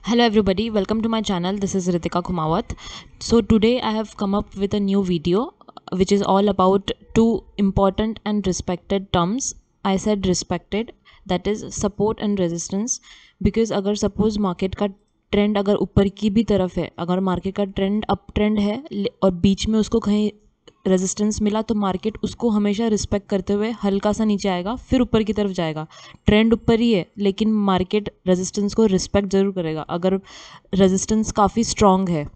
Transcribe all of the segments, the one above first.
Hello everybody, welcome to my channel. This is Ritika Kumawat. So today I have come up with a new video which is all about two important and respected terms. I said respected, that is support and resistance, because अगर suppose market का trend अगर ऊपर की भी तरफ है, अगर market का ट्रेंड अप ट्रेंड है और बीच में उसको कहीं रेजिस्टेंस मिला तो मार्केट उसको हमेशा रिस्पेक्ट करते हुए हल्का सा नीचे आएगा, फिर ऊपर की तरफ जाएगा. ट्रेंड ऊपर ही है लेकिन मार्केट रेजिस्टेंस को रिस्पेक्ट ज़रूर करेगा. अगर रेजिस्टेंस काफ़ी स्ट्रॉन्ग है,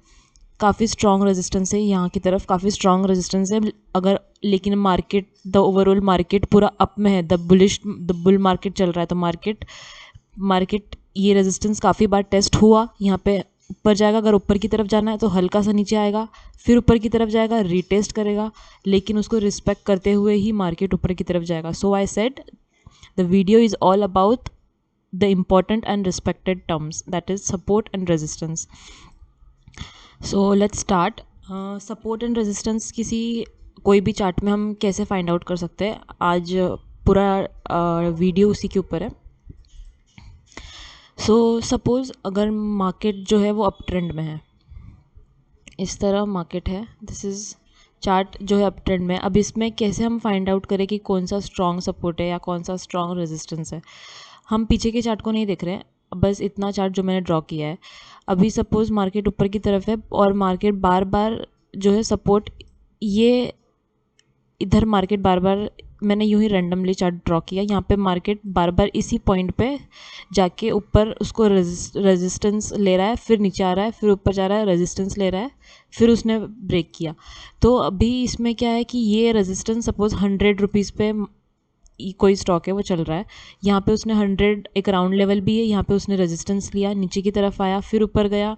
काफ़ी स्ट्रॉन्ग रेजिस्टेंस है, यहाँ की तरफ काफ़ी स्ट्रॉन्ग रेजिस्टेंस है, अगर लेकिन मार्केट द ओवरऑल मार्केट पूरा अप में है, द बुल मार्केट चल रहा है, तो मार्केट ये रेजिस्टेंस काफ़ी बार टेस्ट हुआ, यहाँ पे ऊपर जाएगा. अगर ऊपर की तरफ जाना है तो हल्का सा नीचे आएगा, फिर ऊपर की तरफ जाएगा, रीटेस्ट करेगा, लेकिन उसको रिस्पेक्ट करते हुए ही मार्केट ऊपर की तरफ जाएगा. So I said the video is all about the important and respected terms, that is support and resistance. So let's start. Support and resistance किसी कोई भी चार्ट में हम कैसे फाइंड आउट कर सकते हैं, आज पूरा वीडियो उसी के ऊपर है. सो सपोज़ अगर मार्केट जो है वो अप ट्रेंड में है, इस तरह मार्केट है, दिस इज़ चार्ट जो है अप ट्रेंड में. अब इसमें कैसे हम फाइंड आउट करें कि कौन सा स्ट्रॉन्ग सपोर्ट है या कौन सा स्ट्रॉन्ग रेजिस्टेंस है. हम पीछे के चार्ट को नहीं देख रहे हैं, बस इतना चार्ट जो मैंने ड्रॉ किया है. अभी सपोज़ मार्केट ऊपर की तरफ है और मार्केट बार बार जो है सपोर्ट, ये इधर मार्केट बार बार, मैंने यूँ ही रैंडमली चार्ट ड्रॉ किया, यहाँ पे मार्केट बार बार इसी पॉइंट पे जाके ऊपर उसको रेजिस्टेंस ले रहा है, फिर नीचे आ रहा है, फिर ऊपर जा रहा है, रेजिस्टेंस ले रहा है, फिर उसने ब्रेक किया. तो अभी इसमें क्या है कि ये रेजिस्टेंस सपोज़ 100 रुपीज़ पे कोई स्टॉक है वो चल रहा है, यहाँ पे उसने 100 एक राउंड लेवल भी है, यहाँ पे उसने रेजिस्टेंस लिया, नीचे की तरफ आया, फिर ऊपर गया.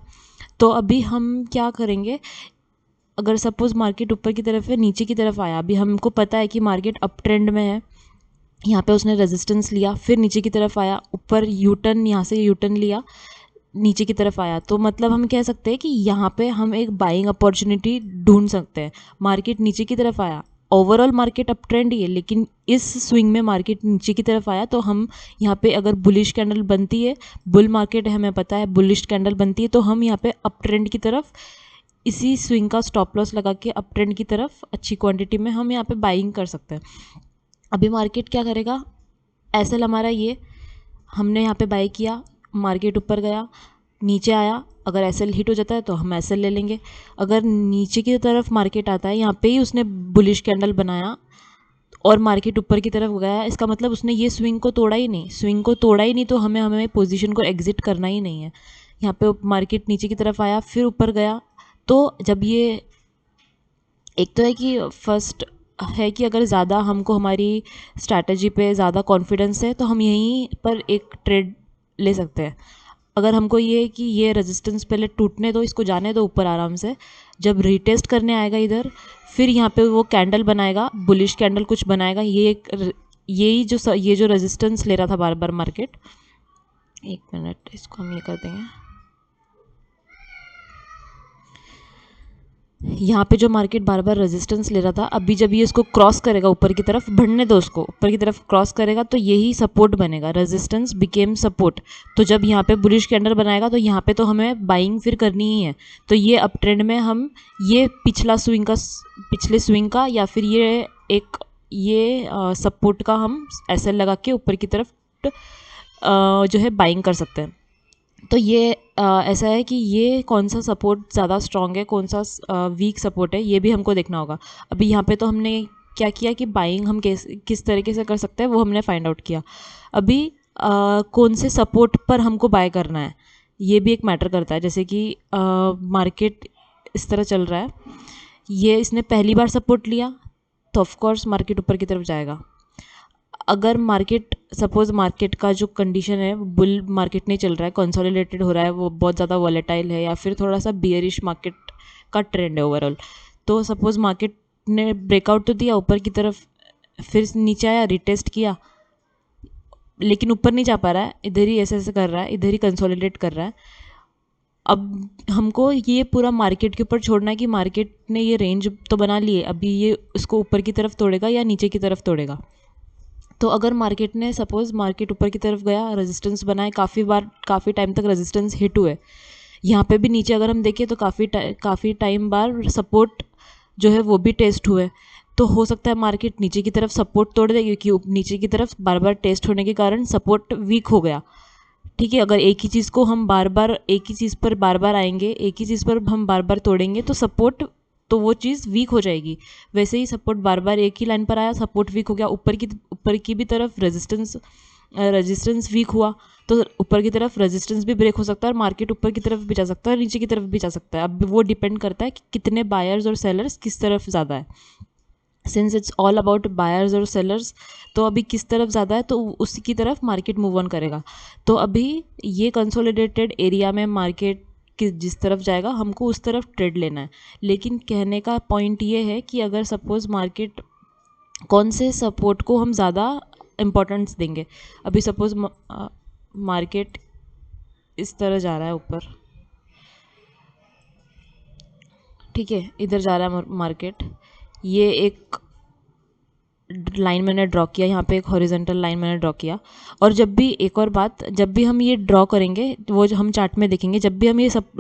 तो अभी हम क्या करेंगे, अगर सपोज़ मार्केट ऊपर की तरफ है, नीचे की तरफ आया, अभी हमको पता है कि मार्केट अप ट्रेंड में है, यहाँ पे उसने रेजिस्टेंस लिया, फिर नीचे की तरफ आया, ऊपर यू टर्न, यहाँ से यू टर्न लिया, नीचे की तरफ आया, तो मतलब हम कह सकते हैं कि यहाँ पे हम एक बाइंग अपॉर्चुनिटी ढूंढ सकते हैं. मार्केट नीचे की तरफ आया, ओवरऑल मार्केट अप ट्रेंड ही है, लेकिन इस स्विंग में मार्केट नीचे की तरफ आया, तो हम यहाँ पे अगर बुलिश कैंडल बनती है, बुल मार्केट है हमें पता है, बुलिश कैंडल बनती है, तो हम यहाँ पे अप ट्रेंड की तरफ इसी स्विंग का स्टॉप लॉस लगा के अप ट्रेंड की तरफ अच्छी क्वांटिटी में हम यहाँ पे बाइंग कर सकते हैं. अभी मार्केट क्या करेगा, एसएल हमारा ये, हमने यहाँ पे बाई किया, मार्केट ऊपर गया, नीचे आया, अगर एसएल हिट हो जाता है तो हम एसएल ले लेंगे. अगर नीचे की तरफ मार्केट आता है, यहाँ पे ही उसने बुलिश कैंडल बनाया और मार्केट ऊपर की तरफ गया, इसका मतलब उसने ये स्विंग को तोड़ा ही नहीं, तो हमें पोजीशन को एग्जिट करना ही नहीं है. यहाँ पे मार्केट नीचे की तरफ आया, फिर ऊपर गया, तो जब ये एक तो है कि फर्स्ट है कि अगर ज़्यादा हमको हमारी स्ट्रैटेजी पे ज़्यादा कॉन्फिडेंस है तो हम यहीं पर एक ट्रेड ले सकते हैं. अगर हमको ये है कि ये रेजिस्टेंस पहले टूटने दो, इसको जाने दो ऊपर आराम से, जब रीटेस्ट करने आएगा इधर, फिर यहाँ पे वो कैंडल बनाएगा, बुलिश कैंडल कुछ बनाएगा, ये जो रेजिस्टेंस ले रहा था बार बार मार्केट, एक मिनट इसको हम ये कर देंगे, यहाँ पे जो मार्केट बार बार रेजिस्टेंस ले रहा था, अभी जब ये इसको क्रॉस करेगा ऊपर की तरफ, बढ़ने दो उसको, ऊपर की तरफ क्रॉस करेगा तो यही सपोर्ट बनेगा, रेजिस्टेंस बिकेम सपोर्ट. तो जब यहाँ पे बुलिश कैंडल बनाएगा तो यहाँ पे तो हमें बाइंग फिर करनी ही है. तो ये अप ट्रेंड में हम ये पिछले स्विंग का या फिर ये सपोर्ट का हम ऐसे लगा के ऊपर की तरफ जो है बाइंग कर सकते हैं. तो ये ऐसा है कि ये कौन सा सपोर्ट ज़्यादा स्ट्रॉन्ग है, कौन सा वीक सपोर्ट है, ये भी हमको देखना होगा. अभी यहाँ पे तो हमने क्या किया कि बाइंग हम किस तरीके से कर सकते हैं वो हमने फाइंड आउट किया. अभी कौन से सपोर्ट पर हमको बाय करना है ये भी एक मैटर करता है. जैसे कि मार्केट इस तरह चल रहा है, ये इसने पहली बार सपोर्ट लिया तो ऑफकोर्स मार्केट ऊपर की तरफ जाएगा. अगर मार्केट सपोज़ मार्केट का जो कंडीशन है, बुल मार्केट नहीं चल रहा है, कंसोलिडेटेड हो रहा है, वो बहुत ज़्यादा वॉलेटाइल है, या फिर थोड़ा सा बियरिश मार्केट का ट्रेंड है ओवरऑल, तो सपोज़ मार्केट ने ब्रेकआउट तो दिया ऊपर की तरफ, फिर नीचे आया, रिटेस्ट किया, लेकिन ऊपर नहीं जा पा रहा है, इधर ही ऐसे कर रहा है, इधर ही कंसोलिडेट कर रहा है. अब हमको ये पूरा मार्केट के ऊपर छोड़ना है कि मार्केट ने ये रेंज तो बना ली है, अभी ये उसको ऊपर की तरफ तोड़ेगा या नीचे की तरफ तोड़ेगा. तो अगर मार्केट ने सपोज़ मार्केट ऊपर की तरफ गया, रेजिस्टेंस बनाए, काफ़ी टाइम तक रेजिस्टेंस हिट हुए, यहाँ पे भी नीचे अगर हम देखें तो काफ़ी टाइम बाद सपोर्ट जो है वो भी टेस्ट हुए, तो हो सकता है मार्केट नीचे की तरफ सपोर्ट तोड़ दे, क्योंकि नीचे की तरफ बार बार टेस्ट होने के कारण सपोर्ट वीक हो गया। ठीक है, अगर एक ही चीज़ को हम बार बार एक ही चीज़ पर बार बार आएंगे, एक ही चीज़ पर हम बार बार तोड़ेंगे तो सपोर्ट, तो वो चीज़ वीक हो जाएगी। वैसे ही सपोर्ट बार बार एक ही लाइन पर आया, सपोर्ट वीक हो गया, ऊपर की भी तरफ रेजिस्टेंस वीक हुआ, तो ऊपर की तरफ रेजिस्टेंस भी ब्रेक हो सकता है और मार्केट ऊपर की तरफ भी जा सकता है और नीचे की तरफ भी जा सकता है। अब वो डिपेंड करता है कि कितने बायर्स और सेलर्स किस तरफ ज़्यादा है। Since it's all about buyers और सेलर्स, तो अभी किस तरफ ज़्यादा है तो उसी की तरफ मार्केट मूव ऑन करेगा। तो अभी ये कंसोलिडेटेड एरिया में मार्केट कि जिस तरफ जाएगा हमको उस तरफ ट्रेड लेना है। लेकिन कहने का पॉइंट ये है कि अगर सपोज़ मार्केट, कौन से सपोर्ट को हम ज़्यादा इम्पोर्टेंस देंगे। अभी सपोज़ मार्केट इस तरह जा रहा है ऊपर, ठीक है, इधर जा रहा है मार्केट, ये एक लाइन मैंने ड्रॉ किया, यहाँ पे एक हॉरिजॉन्टल लाइन मैंने ड्रॉ किया। और जब भी, एक और बात, जब भी हम ये ड्रॉ करेंगे, वो जो हम चार्ट में देखेंगे, जब भी हम ये सब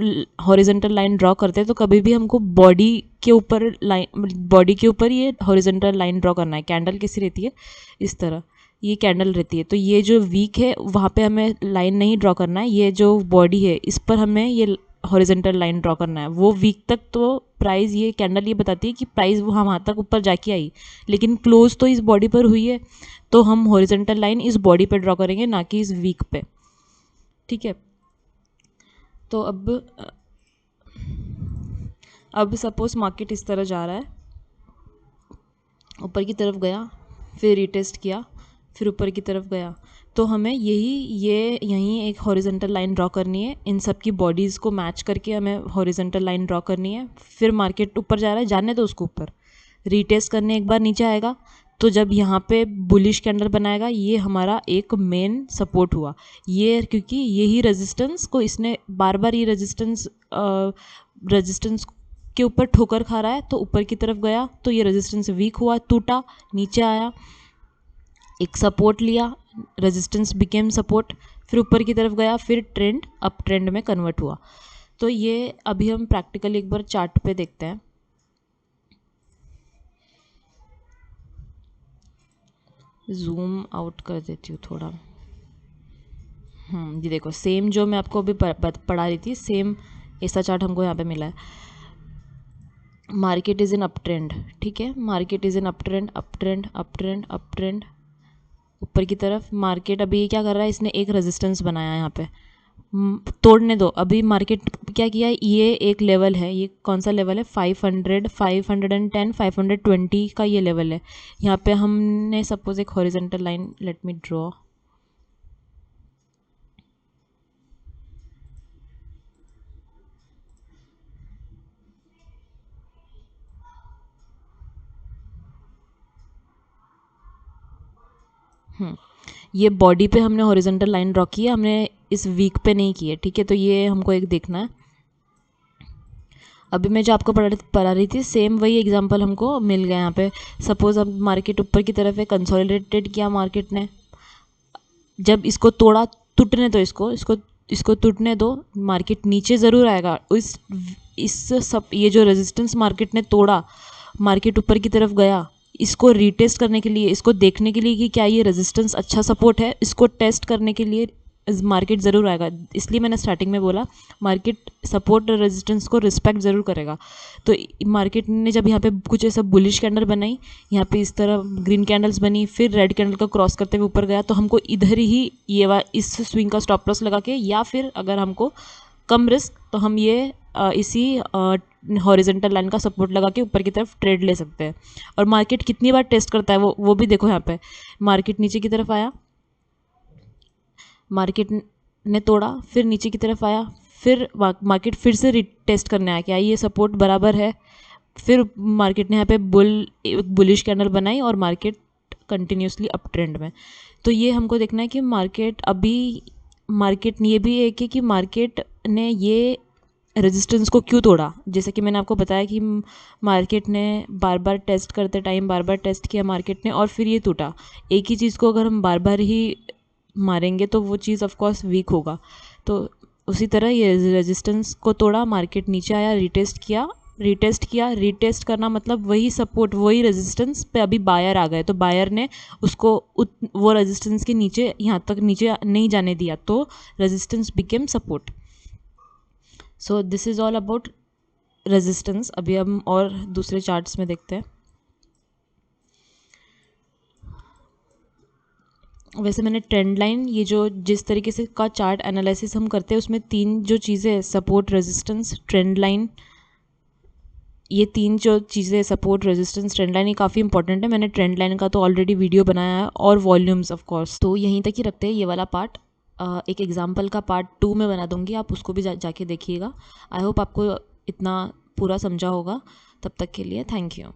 हॉरिजॉन्टल लाइन ड्रॉ करते हैं तो कभी भी हमको बॉडी के ऊपर ये हॉरिजॉन्टल लाइन ड्रॉ करना है। कैंडल कैसी रहती है, इस तरह ये कैंडल रहती है, तो ये जो वीक है वहाँ पे हमें लाइन नहीं ड्रॉ करना है, ये जो बॉडी है इस पर हमें ये हॉरिजॉन्टल लाइन ड्रॉ करना है। वो वीक तक तो प्राइस, ये कैंडल ये बताती है कि प्राइस वहाँ तक ऊपर जाके आई, लेकिन क्लोज तो इस बॉडी पर हुई है, तो हम हॉरिजॉन्टल लाइन इस बॉडी पे ड्रॉ करेंगे, ना कि इस वीक पे। ठीक है, तो अब सपोज मार्केट इस तरह जा रहा है, ऊपर की तरफ गया, फिर रिटेस्ट किया, फिर ऊपर की तरफ गया, तो हमें यहीं एक हॉरिजॉन्टल लाइन ड्रॉ करनी है। इन सब की बॉडीज़ को मैच करके हमें हॉरिजॉन्टल लाइन ड्रॉ करनी है। फिर मार्केट ऊपर जा रहा है, जाने दो उसको ऊपर, रीटेस्ट करने एक बार नीचे आएगा, तो जब यहाँ पे बुलिश कैंडल बनाएगा, ये हमारा एक मेन सपोर्ट हुआ। ये क्योंकि यही रेजिस्टेंस को इसने बार बार, ये रेजिस्टेंस के ऊपर ठोकर खा रहा है, तो ऊपर की तरफ गया तो ये रेजिस्टेंस वीक हुआ, टूटा, नीचे आया, एक सपोर्ट लिया, रेजिस्टेंस बिकेम सपोर्ट, फिर ऊपर की तरफ गया, फिर ट्रेंड अप ट्रेंड में कन्वर्ट हुआ। तो ये अभी हम प्रैक्टिकली एक बार चार्ट पे देखते हैं। जूम आउट कर देती हूँ थोड़ा। ये देखो, सेम जो मैं आपको अभी पढ़ा रही थी, सेम ऐसा चार्ट हमको यहाँ पे मिला है। Market is in up trend, ठीक है, market is in up trend, up trend, up trend, up trend, ऊपर की तरफ। मार्केट अभी क्या कर रहा है, इसने एक रेजिस्टेंस बनाया यहाँ पे, तोड़ने दो। अभी मार्केट क्या किया, ये एक लेवल है, ये कौन सा लेवल है, 500, 510, 520 का ये लेवल है। यहाँ पे हमने सपोज एक horizontal line, let me draw, ये बॉडी पे हमने हॉरिजॉन्टल लाइन ड्रॉ की है, हमने इस वीक पे नहीं की है। ठीक है, तो ये हमको एक देखना है। अभी मैं जो आपको पढ़ा रही थी, सेम वही एग्जांपल हमको मिल गया यहाँ पे। सपोज अब मार्केट ऊपर की तरफ है, कंसोलिडेटेड किया मार्केट ने, जब इसको तोड़ा, टूटने दो, इसको टूटने दो, मार्केट नीचे ज़रूर आएगा। ये जो रेजिस्टेंस मार्केट ने तोड़ा, मार्केट ऊपर की तरफ गया, इसको रीटेस्ट करने के लिए, इसको देखने के लिए कि क्या ये रेजिस्टेंस अच्छा सपोर्ट है, इसको टेस्ट करने के लिए मार्केट ज़रूर आएगा। इसलिए मैंने स्टार्टिंग में बोला मार्केट सपोर्ट और रेजिस्टेंस को रिस्पेक्ट ज़रूर करेगा। तो मार्केट ने जब यहाँ पे कुछ ऐसा बुलिश कैंडल बनाई, यहाँ पे इस तरह ग्रीन कैंडल्स बनी, फिर रेड कैंडल का क्रॉस करते हुए ऊपर गया, तो हमको इधर ही इस स्विंग का स्टॉप लॉस लगा के, या फिर अगर हमको कम रिस्क, तो हम ये इसी हॉरिजॉन्टल लाइन का सपोर्ट लगा के ऊपर की तरफ ट्रेड ले सकते हैं। और मार्केट कितनी बार टेस्ट करता है वो भी देखो। यहाँ पे मार्केट नीचे की तरफ आया, मार्केट ने तोड़ा, फिर नीचे की तरफ आया, फिर मार्केट फिर से रीटेस्ट करने आया, क्या ये सपोर्ट बराबर है, फिर मार्केट ने यहाँ पे बुलिश कैंडल बनाई और मार्केट कंटिन्यूसली अप ट्रेंड में। तो ये हमको देखना है कि मार्केट ये भी एक है कि मार्केट ने ये रेजिस्टेंस को क्यों तोड़ा। जैसे कि मैंने आपको बताया कि मार्केट ने बार बार टेस्ट करते टाइम बार बार टेस्ट किया मार्केट ने और फिर ये टूटा। एक ही चीज़ को अगर हम बार बार ही मारेंगे तो वो चीज़ ऑफ कोर्स वीक होगा। तो उसी तरह ये रेजिस्टेंस को तोड़ा, मार्केट नीचे आया, रीटेस्ट करना मतलब वही सपोर्ट वही रेजिस्टेंस पे अभी बायर आ गए, तो बायर ने उसको वो रेजिस्टेंस के नीचे यहाँ तक नीचे नहीं जाने दिया, तो resistance became support. So this is all about resistance. अभी हम और दूसरे चार्ट्स में देखते हैं। वैसे मैंने ट्रेंड लाइन, ये जो जिस तरीके से का चार्ट एनालिसिस हम करते हैं उसमें 3 जो चीज़ें हैं, सपोर्ट, रेजिस्टेंस, ट्रेंड लाइन, ये 3 जो चीज़ें सपोर्ट, रेजिस्टेंस, ट्रेंड लाइन, ये काफ़ी इंपॉर्टेंट है। मैंने ट्रेंड लाइन का तो ऑलरेडी वीडियो बनाया है और वॉल्यूम्स ऑफ कोर्स। तो यहीं तक ही रखते हैं ये वाला पार्ट। एक एग्जांपल का पार्ट 2 में बना दूंगी, आप उसको भी जाके देखिएगा। आई होप आपको इतना पूरा समझा होगा। तब तक के लिए थैंक यू।